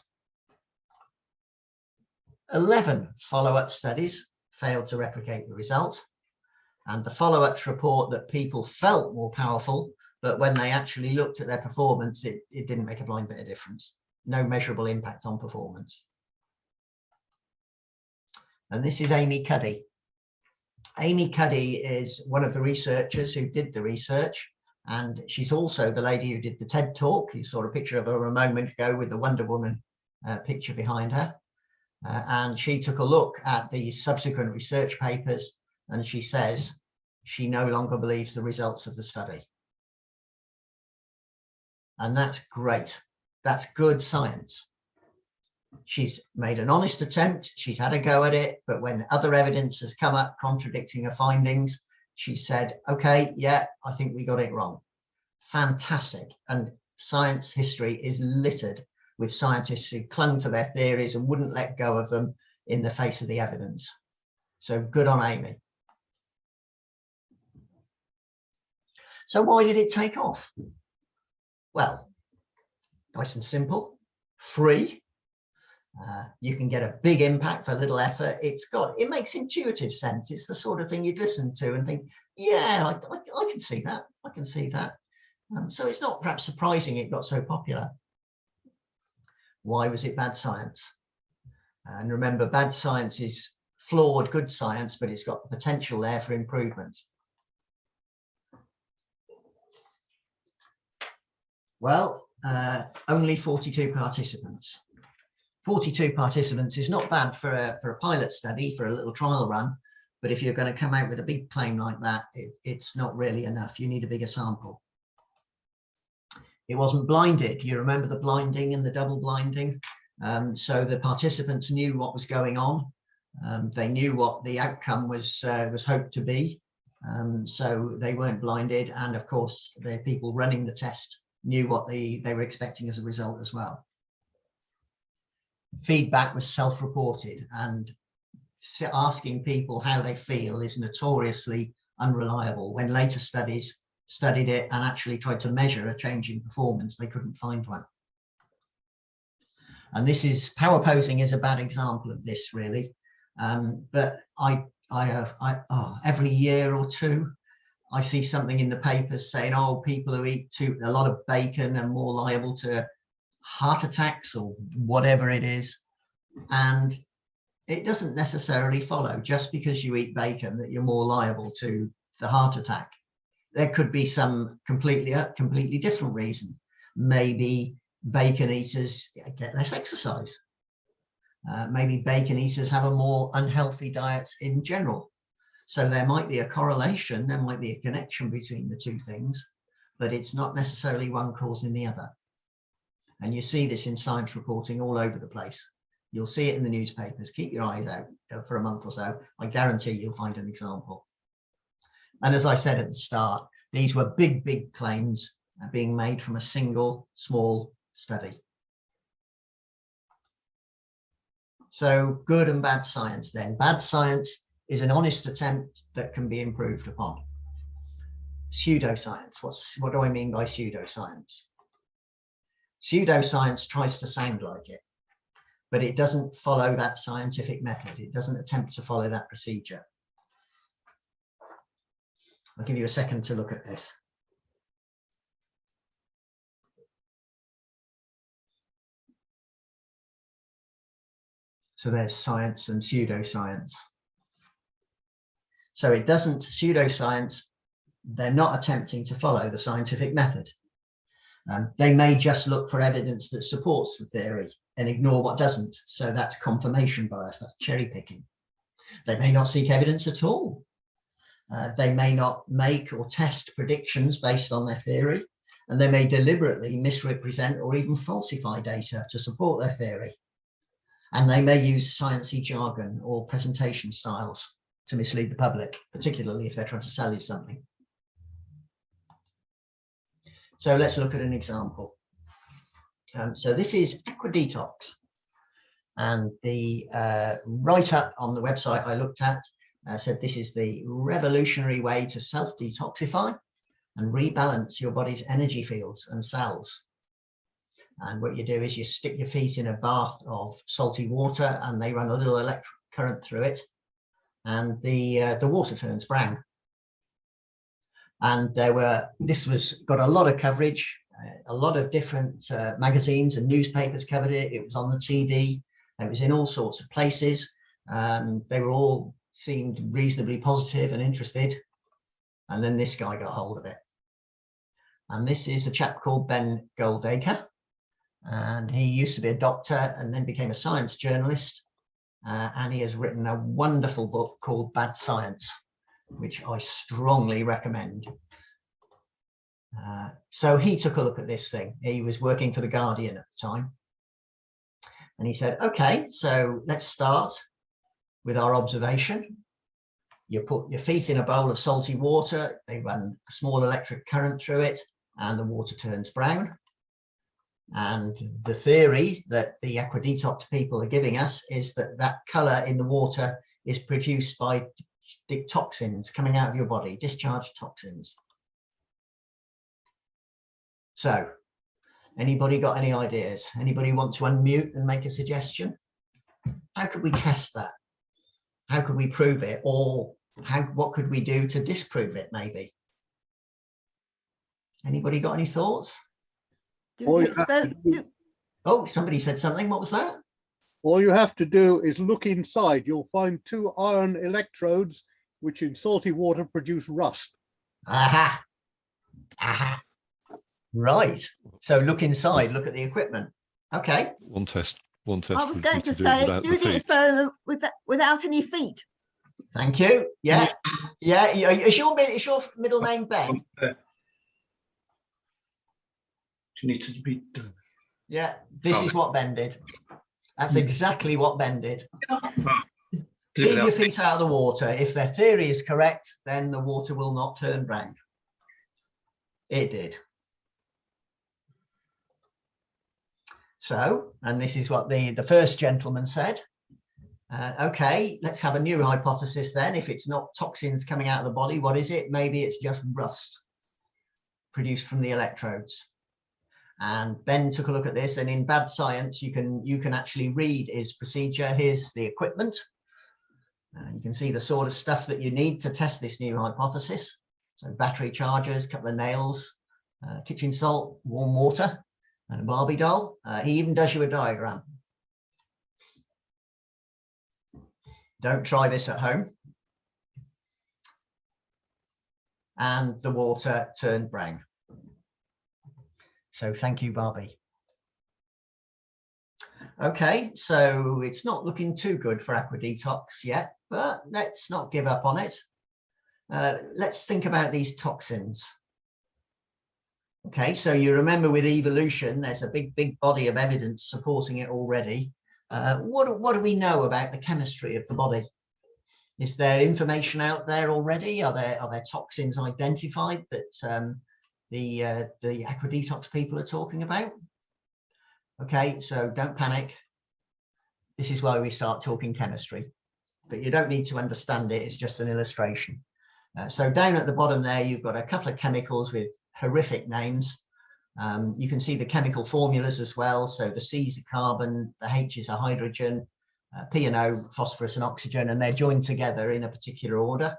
A: 11 follow-up studies failed to replicate the result. And the follow-ups report that people felt more powerful, but when they actually looked at their performance, it didn't make a blind bit of difference. No measurable impact on performance. And this is Amy Cuddy. Amy Cuddy is one of the researchers who did the research, and she's also the lady who did the TED talk. You saw a picture of her a moment ago with the Wonder Woman picture behind her. And she took a look at these subsequent research papers, and she says she no longer believes the results of the study. And that's great. That's good science. She's made an honest attempt. She's had a go at it. But when other evidence has come up contradicting her findings, she said, okay, yeah, I think we got it wrong. Fantastic. And science history is littered with scientists who clung to their theories and wouldn't let go of them in the face of the evidence. So good on Amy. So why did it take off? Well, nice and simple, free. You can get a big impact for little effort. It makes intuitive sense. It's the sort of thing you'd listen to and think, yeah, I can see that. I can see that. So it's not perhaps surprising it got so popular. Why was it bad science? And remember, bad science is flawed good science, but it's got the potential there for improvement. Well, only 42 participants. 42 participants is not bad for a pilot study, for a little trial run, but if you're going to come out with a big claim like that, it's not really enough. You need a bigger sample. It wasn't blinded. You remember the blinding and the double blinding? So the participants knew what was going on. They knew what the outcome was hoped to be. So they weren't blinded. And of course, the people running the test knew what they were expecting as a result as well. Feedback was self-reported, and asking people how they feel is notoriously unreliable. When later studies studied it and actually tried to measure a change in performance, they couldn't find one. And this is, power posing is a bad example of this, really. But every year or two, I see something in the papers saying, oh, people who eat a lot of bacon are more liable to heart attacks or whatever it is. And it doesn't necessarily follow just because you eat bacon that you're more liable to the heart attack. There could be some completely different reason. Maybe bacon eaters get less exercise. Maybe bacon eaters have a more unhealthy diet in general. So there might be a correlation, there might be a connection between the two things, but it's not necessarily one causing the other. And you see this in science reporting all over the place. You'll see it in the newspapers. Keep your eyes out for a month or so. I guarantee you'll find an example. And as I said at the start, these were big claims being made from a single small study. So good and bad science then. Bad science is an honest attempt that can be improved upon. Pseudoscience. What do I mean by pseudoscience? Pseudoscience tries to sound like it, but it doesn't follow that scientific method. It doesn't attempt to follow that procedure. I'll give you a second to look at this. So there's science and pseudoscience. So it doesn't, pseudoscience, they're not attempting to follow the scientific method. They may just look for evidence that supports the theory and ignore what doesn't. So that's confirmation bias, that's cherry picking. They may not seek evidence at all. They may not make or test predictions based on their theory, and they may deliberately misrepresent or even falsify data to support their theory. And they may use sciencey jargon or presentation styles to mislead the public, particularly if they're trying to sell you something. So let's look at an example. So this is Aqua Detox. And the write-up on the website I looked at said this is the revolutionary way to self-detoxify and rebalance your body's energy fields and cells. And what you do is you stick your feet in a bath of salty water and they run a little electric current through it, and the water turns brown. And this got a lot of coverage. A lot of different magazines and newspapers covered it. It was on the TV. It was in all sorts of places. They were all seemed reasonably positive and interested. And then this guy got hold of it. And this is a chap called Ben Goldacre. And he used to be a doctor and then became a science journalist. And he has written a wonderful book called Bad Science, which I strongly recommend. So he took a look at this thing. He was working for The Guardian at the time. And he said, okay, so let's start with our observation. You put your feet in a bowl of salty water, they run a small electric current through it, and the water turns brown. And the theory that the Aqua Detox people are giving us is that that colour in the water is produced by toxins coming out of your body, discharged toxins. So, anybody got any ideas? Anybody want to unmute and make a suggestion? How could we test that? How could we prove it? Or what could we do to disprove it, maybe? Anybody got any thoughts? Oh, somebody said something. What was that?
G: All you have to do is look inside. You'll find 2 iron electrodes, which in salty water produce rust.
A: Aha. Aha. Right. So look inside, look at the equipment. Okay.
H: One test.
I: I was
H: would
I: going
H: be
I: to
H: do it
I: say,
H: without
I: do
H: the
I: the
H: feet.
I: experiment without any feet.
A: Thank you. Yeah. Yeah. Is your middle name Ben?
J: You need to be.
A: Yeah. This is what Ben did. That's exactly what Ben did. Leave your feet out of the water. If their theory is correct, then the water will not turn brown. It did. So, and this is what the first gentleman said. Okay, let's have a new hypothesis then. If it's not toxins coming out of the body, what is it? Maybe it's just rust produced from the electrodes. And Ben took a look at this, and in Bad Science, you can actually read his procedure. Here's the equipment. You can see the sort of stuff that you need to test this new hypothesis. So battery chargers, a couple of nails, kitchen salt, warm water, and a Barbie doll. He even does you a diagram. Don't try this at home. And the water turned brown. So thank you, Barbie. Okay, so it's not looking too good for Aqua Detox yet, but let's not give up on it. Let's think about these toxins. Okay, so you remember with evolution, there's a big body of evidence supporting it already. What do we know about the chemistry of the body? Is there information out there already? Are there toxins identified that the Aqua Detox people are talking about? Okay, so don't panic. this is why we start talking chemistry. But you don't need to understand it, it's just an illustration. So down at the bottom there, you've got a couple of chemicals with horrific names. You can see the chemical formulas as well. So the C's are carbon, the H's are hydrogen, P and O, phosphorus and oxygen, and they're joined together in a particular order.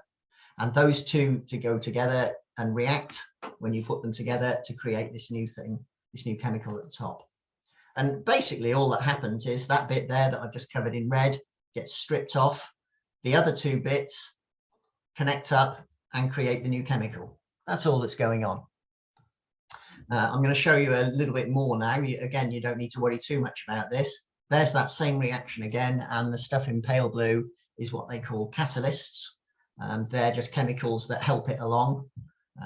A: And those two to go together and react when you put them together to create this new thing, this new chemical at the top. And basically all that happens is that bit there that I've just covered in red gets stripped off. The other two bits connect up and create the new chemical. That's all that's going on. I'm going to show you a little bit more now. Again, you don't need to worry too much about this. There's that same reaction again, and the stuff in pale blue is what they call catalysts. They're just chemicals that help it along.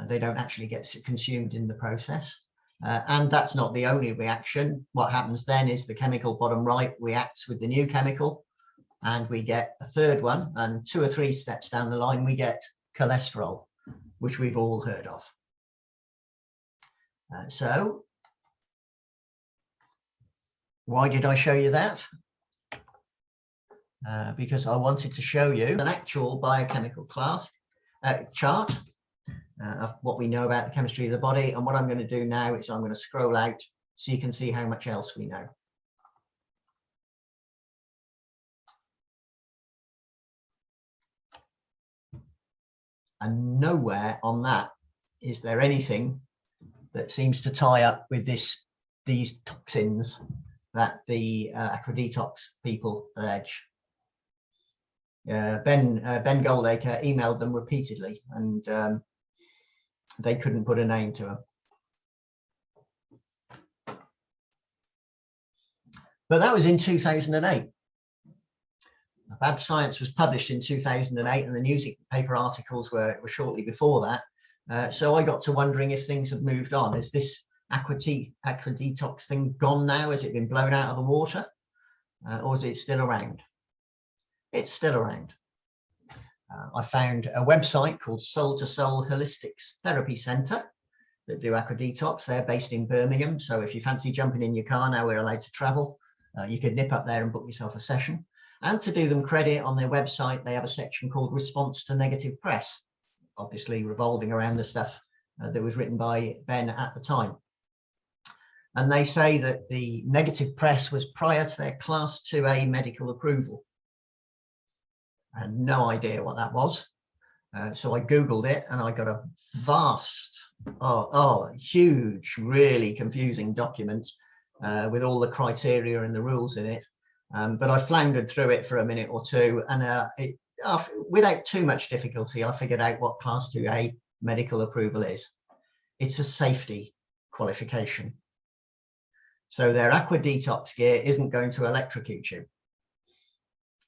A: They don't actually get consumed in the process. And that's not the only reaction. What happens then is the chemical bottom right reacts with the new chemical, and we get a third one, and 2 or 3 steps down the line we get cholesterol, which we've all heard of. So why did I show you that? Because I wanted to show you an actual biochemical class chart of what we know about the chemistry of the body. And what I'm going to do now is I'm going to scroll out so you can see how much else we know. And nowhere on that is there anything that seems to tie up with these toxins that the AquaDetox people allege. Ben Goldacre emailed them repeatedly, and they couldn't put a name to them. But that was in 2008. Bad Science was published in 2008, and the newspaper articles were shortly before that. So I got to wondering if things have moved on. Is this AquaDetox thing gone now? Has it been blown out of the water? Or is it still around? It's still around. I found a website called Soul to Soul Holistics Therapy Centre that do AquaDetox. They're based in Birmingham. So if you fancy jumping in your car, now we're allowed to travel, you could nip up there and book yourself a session. And to do them credit, on their website, they have a section called Response to Negative Press, obviously revolving around the stuff that was written by Ben at the time. And they say that the negative press was prior to their Class 2A medical approval. I had no idea what that was. So I Googled it, and I got a vast, huge, really confusing document with all the criteria and the rules in it. But I floundered through it for a minute or two, and without too much difficulty, I figured out what Class 2A medical approval is. It's a safety qualification. So their AquaDetox gear isn't going to electrocute you.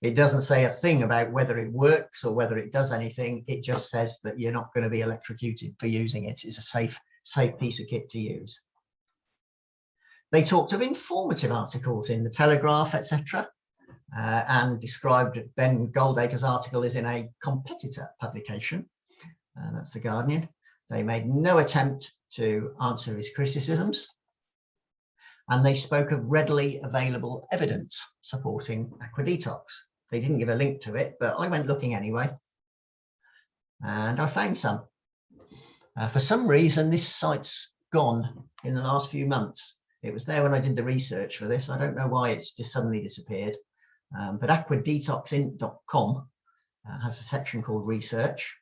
A: It doesn't say a thing about whether it works or whether it does anything. It just says that you're not going to be electrocuted for using it. It's a safe piece of kit to use. They talked of informative articles in the Telegraph, etc., and described Ben Goldacre's article as in a competitor publication. That's The Guardian. They made no attempt to answer his criticisms, and they spoke of readily available evidence supporting AquaDetox. They didn't give a link to it, but I went looking anyway, and I found some. For some reason, this site's gone in the last few months. It was there when I did the research for this. I don't know why it's just suddenly disappeared. But aquadetoxint.com has a section called research.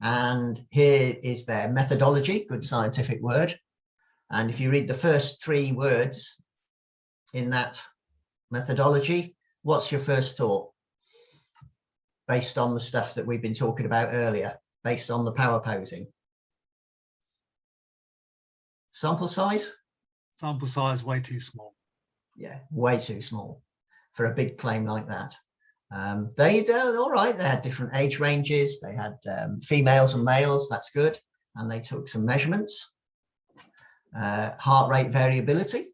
A: And here is their methodology, good scientific word. And if you read the first 3 words in that methodology, what's your first thought? Based on the stuff that we've been talking about earlier, based on the power posing. Sample size?
J: Sample size way too small.
A: Yeah, way too small for a big claim like that. They're all right. They had different age ranges. They had females and males. That's good. And they took some measurements. Heart rate variability.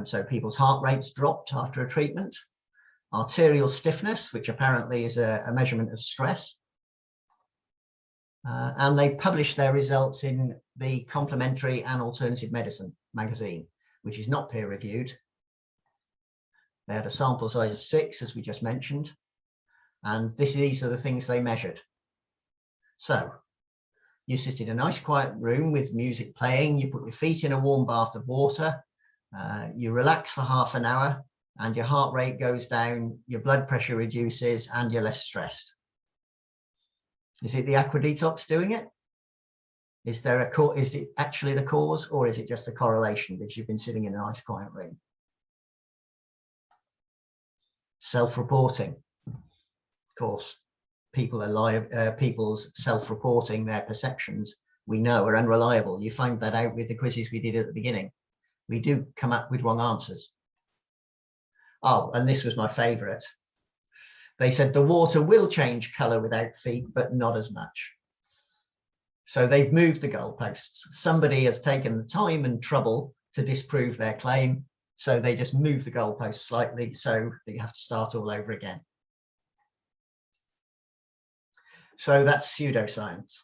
A: So people's heart rates dropped after a treatment. Arterial stiffness, which apparently is a measurement of stress. And they published their results in the Complementary and Alternative Medicine magazine, which is not peer-reviewed. They had a sample size of 6, as we just mentioned, and these are the things they measured. So you sit in a nice quiet room with music playing, you put your feet in a warm bath of water, you relax for half an hour, and your heart rate goes down, your blood pressure reduces, and you're less stressed. Is it the aqua detox doing it? Is it actually the cause, or is it just a correlation because you've been sitting in a nice quiet room? Self-reporting. Of course, people's self-reporting, their perceptions, we know are unreliable. You find that out with the quizzes we did at the beginning. We do come up with wrong answers. Oh, and this was my favorite. They said the water will change color without feet, but not as much. So they've moved the goalposts. Somebody has taken the time and trouble to disprove their claim. So they just move the goalposts slightly so that you have to start all over again. So that's pseudoscience.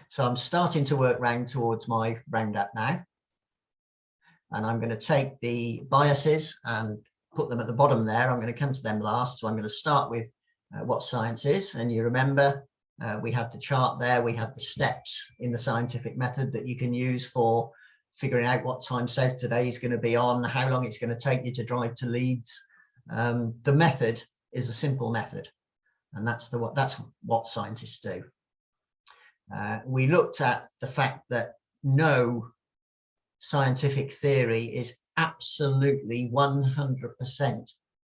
A: So I'm starting to work round towards my roundup now. And I'm going to take the biases and put them at the bottom there. I'm going to come to them last. So I'm going to start with what science is. And you remember we had the chart there. We had the steps in the scientific method that you can use for figuring out what time South Today is going to be on, how long it's going to take you to drive to Leeds. The method is a simple method. And that's what scientists do. We looked at the fact that no scientific theory is absolutely 100%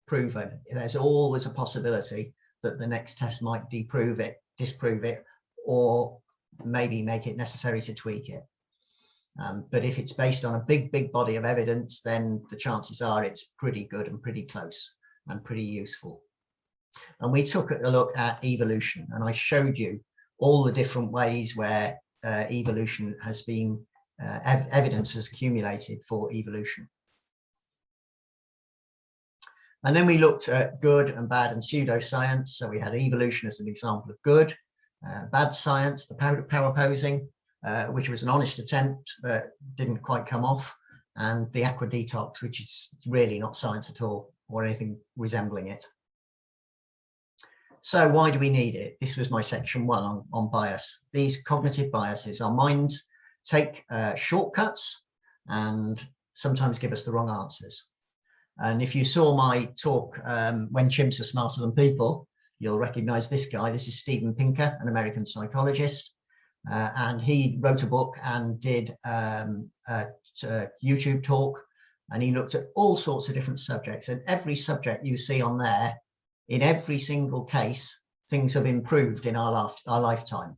A: proven. There's always a possibility that the next test might disprove it, or maybe make it necessary to tweak it. But if it's based on a big body of evidence, then the chances are it's pretty good and pretty close and pretty useful. And we took a look at evolution, and I showed you all the different ways where evolution has been evidence has accumulated for evolution. And then we looked at good and bad and pseudoscience. So we had evolution as an example of good, bad science, the power posing, which was an honest attempt, but didn't quite come off, and the aqua detox, which is really not science at all or anything resembling it. So why do we need it? This was my section 1 on bias. These cognitive biases, our minds take shortcuts and sometimes give us the wrong answers. And if you saw my talk, When Chimps Are Smarter Than People, you'll recognize this guy. This is Steven Pinker, an American psychologist. And he wrote a book and did a YouTube talk, and he looked at all sorts of different subjects. And every subject you see on there, in every single case, things have improved in our lifetime.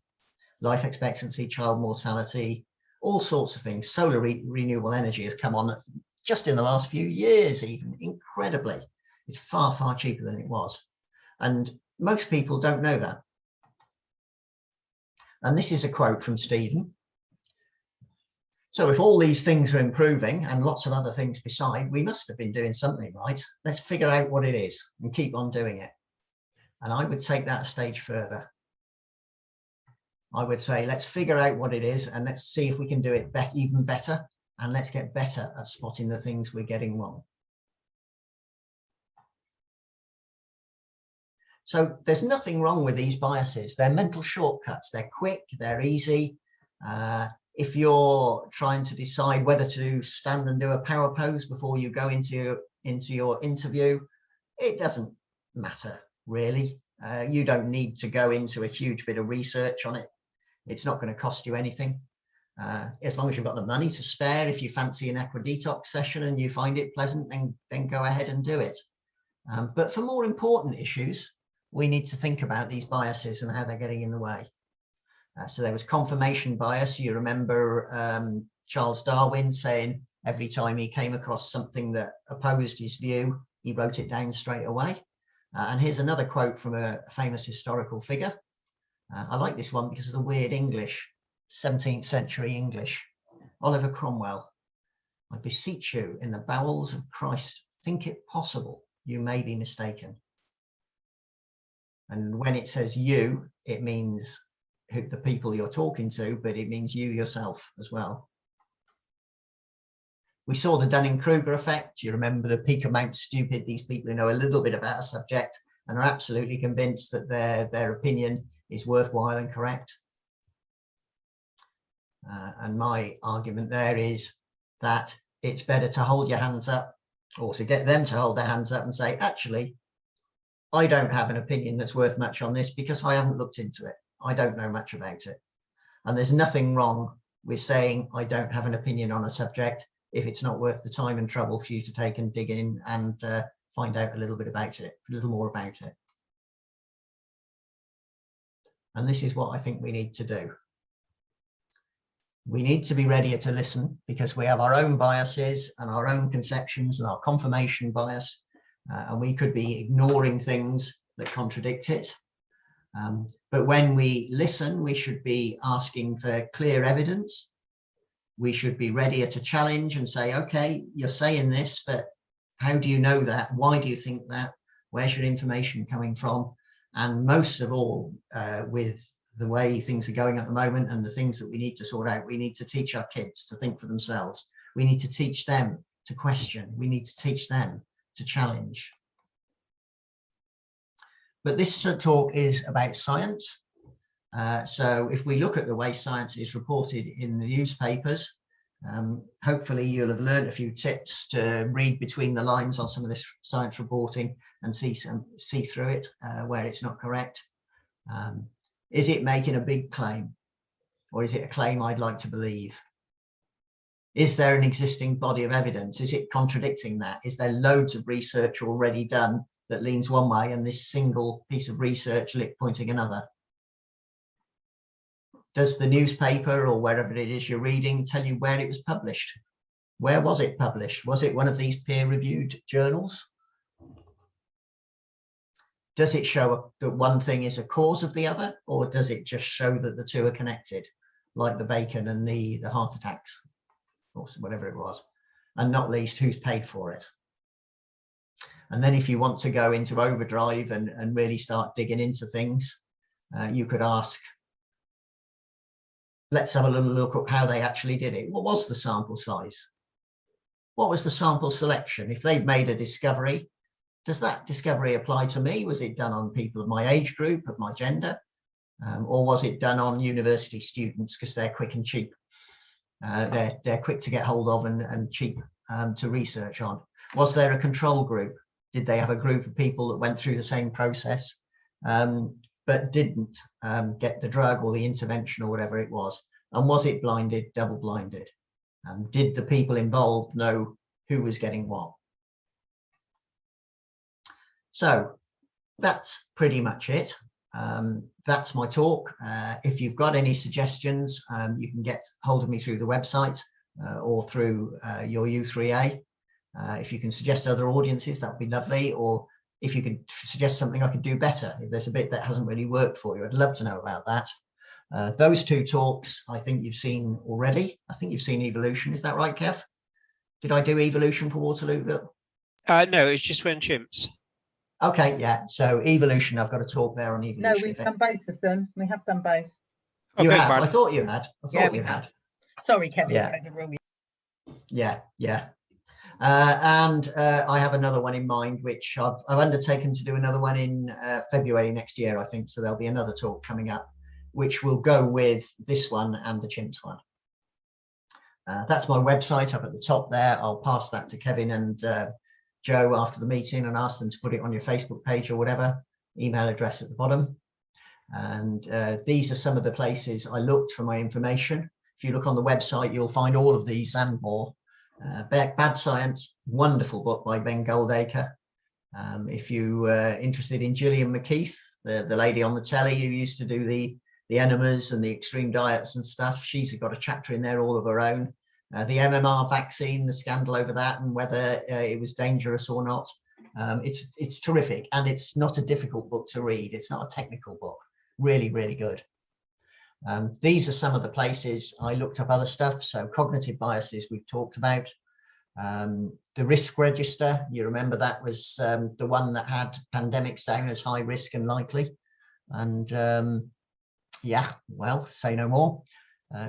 A: Life expectancy, child mortality, all sorts of things. Solar renewable energy has come on just in the last few years, even incredibly. It's far cheaper than it was. And most people don't know that. And this is a quote from Stephen. So if all these things are improving and lots of other things beside, we must have been doing something right. Let's figure out what it is and keep on doing it. And I would take that a stage further. I would say, let's figure out what it is and let's see if we can do it even better. And let's get better at spotting the things we're getting wrong. So there's nothing wrong with these biases. They're mental shortcuts. They're quick, they're easy. If you're trying to decide whether to stand and do a power pose before you go into your interview, it doesn't matter, really. You don't need to go into a huge bit of research on it. It's not going to cost you anything. As long as you've got the money to spare, if you fancy an aqua detox session and you find it pleasant, then go ahead and do it. But for more important issues, we need to think about these biases and how they're getting in the way. So there was confirmation bias. You remember Charles Darwin saying every time he came across something that opposed his view, he wrote it down straight away. And here's another quote from a famous historical figure. I like this one because of the weird English, 17th century English. Oliver Cromwell, I beseech you in the bowels of Christ, think it possible, you may be mistaken. And when it says you, it means the people you're talking to, but it means you yourself as well. We saw the Dunning-Kruger effect. You remember the peak amount stupid, these people who know a little bit about a subject and are absolutely convinced that their opinion is worthwhile and correct. And my argument there is that it's better to hold your hands up, or to get them to hold their hands up and say, actually, I don't have an opinion that's worth much on this because I haven't looked into it. I don't know much about it. And there's nothing wrong with saying I don't have an opinion on a subject if it's not worth the time and trouble for you to take and dig in and find out a little bit about it, a little more about it. And this is what I think we need to do. We need to be readier to listen because we have our own biases and our own conceptions and our confirmation bias, and we could be ignoring things that contradict it. But when we listen, we should be asking for clear evidence. We should be readier to challenge and say, okay, you're saying this, but how do you know that? Why do you think that? Where's your information coming from? And most of all, with the way things are going at the moment and the things that we need to sort out, we need to teach our kids to think for themselves. We need to teach them to question. We need to teach them to challenge. But this talk is about science. So if we look at the way science is reported in the newspapers, hopefully you'll have learned a few tips to read between the lines on some of this science reporting and see through it where it's not correct. Is it making a big claim, or is it a claim I'd like to believe? Is there an existing body of evidence? Is it contradicting that? Is there loads of research already done that leans one way and this single piece of research pointing another? Does the newspaper or wherever it is you're reading tell you where it was published? Where was it published? Was it one of these peer-reviewed journals? Does it show that one thing is a cause of the other, or does it just show that the two are connected, like the bacon and the heart attacks, or whatever it was, and not least who's paid for it? And then if you want to go into overdrive and really start digging into things, you could ask, let's have a little look at how they actually did it. What was the sample size? What was the sample selection? If they've made a discovery, does that discovery apply to me? Was it done on people of my age group, of my gender? Or was it done on university students because they're quick and cheap? They're quick to get hold of and cheap to research on. Was there a control group? Did they have a group of people that went through the same process but didn't get the drug or the intervention or whatever it was? And was it blinded, double blinded? Did the people involved know who was getting what? So that's pretty much it. That's my talk. If you've got any suggestions, you can get hold of me through the website or through your U3A. If you can suggest other audiences, that would be lovely. Or if you could suggest something I could do better, if there's a bit that hasn't really worked for you, I'd love to know about that. Those two talks, I think you've seen already. I think you've seen evolution. Is that right, Kev? Did I do evolution for Waterlooville?
H: No, it's just when chimps.
A: Okay, yeah. So evolution, I've got a talk there on evolution.
K: No, we've done both of them. We have done both.
A: You
H: Okay,
A: have?
H: pardon.
A: I thought you had. I thought you
K: we
A: had.
K: have. Sorry, Kevin.
A: Yeah. Yeah, yeah. And I have another one in mind, which I've undertaken to do another one in February next year, I think. So there'll be another talk coming up, which will go with this one and the chimps one. That's my website up at the top there. I'll pass that to Kevin and Joe after the meeting and ask them to put it on your Facebook page or whatever. Email address at the bottom. And these are some of the places I looked for my information. If you look on the website, you'll find all of these and more. Bad Science, wonderful book by Ben Goldacre. If you are interested in Gillian McKeith, the lady on the telly who used to do the enemas and the extreme diets and stuff, she's got a chapter in there all of her own. The MMR vaccine, the scandal over that and whether it was dangerous or not. It's terrific, and it's not a difficult book to read. It's not a technical book. Really, really good. These are some of the places I looked up other stuff. So cognitive biases we've talked about. The risk register, you remember that was the one that had pandemics down as high risk and likely. And yeah, well, say no more.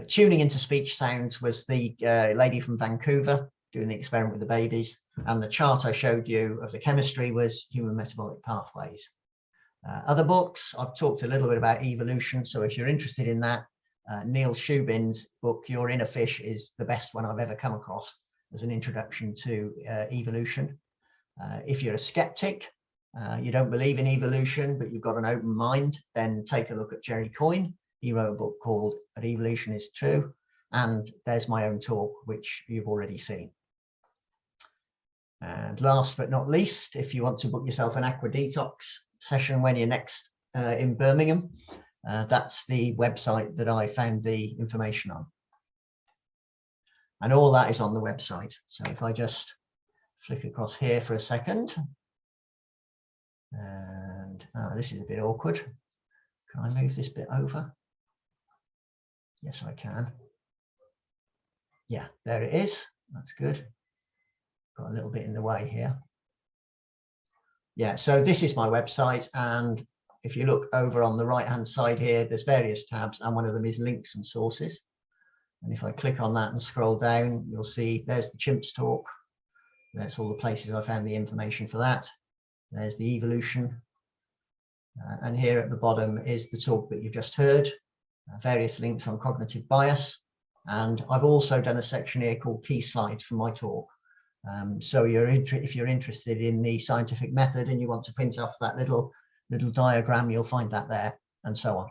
A: Tuning into speech sounds was the lady from Vancouver. doing the experiment with the babies. And the chart I showed you of the chemistry was human metabolic pathways. Other books, I've talked a little bit about evolution. So if you're interested in that, Neil Shubin's book, Your Inner Fish, is the best one I've ever come across as an introduction to evolution. If you're a skeptic, you don't believe in evolution, but you've got an open mind, then take a look at Jerry Coyne. He wrote a book called That Evolution is True. And there's my own talk, which you've already seen. And last but not least, if you want to book yourself an aqua detox session when you're next in Birmingham, that's the website that I found the information on. And all that is on the website. So if I just flick across here for a second, and this is a bit awkward. Can I move this bit over? Yes, I can. Yeah, there it is. That's good. Got a little bit in the way here. Yeah, so this is my website. And if you look over on the right-hand side here, there's various tabs, and one of them is links and sources. And if I click on that and scroll down, you'll see there's the chimps talk. There's all the places I found the information for that. There's the evolution. And here at the bottom is the talk that you've just heard, various links on cognitive bias. And I've also done a section here called key slides from my talk. So if you're interested in the scientific method and you want to print off that little diagram, you'll find that there, and so on.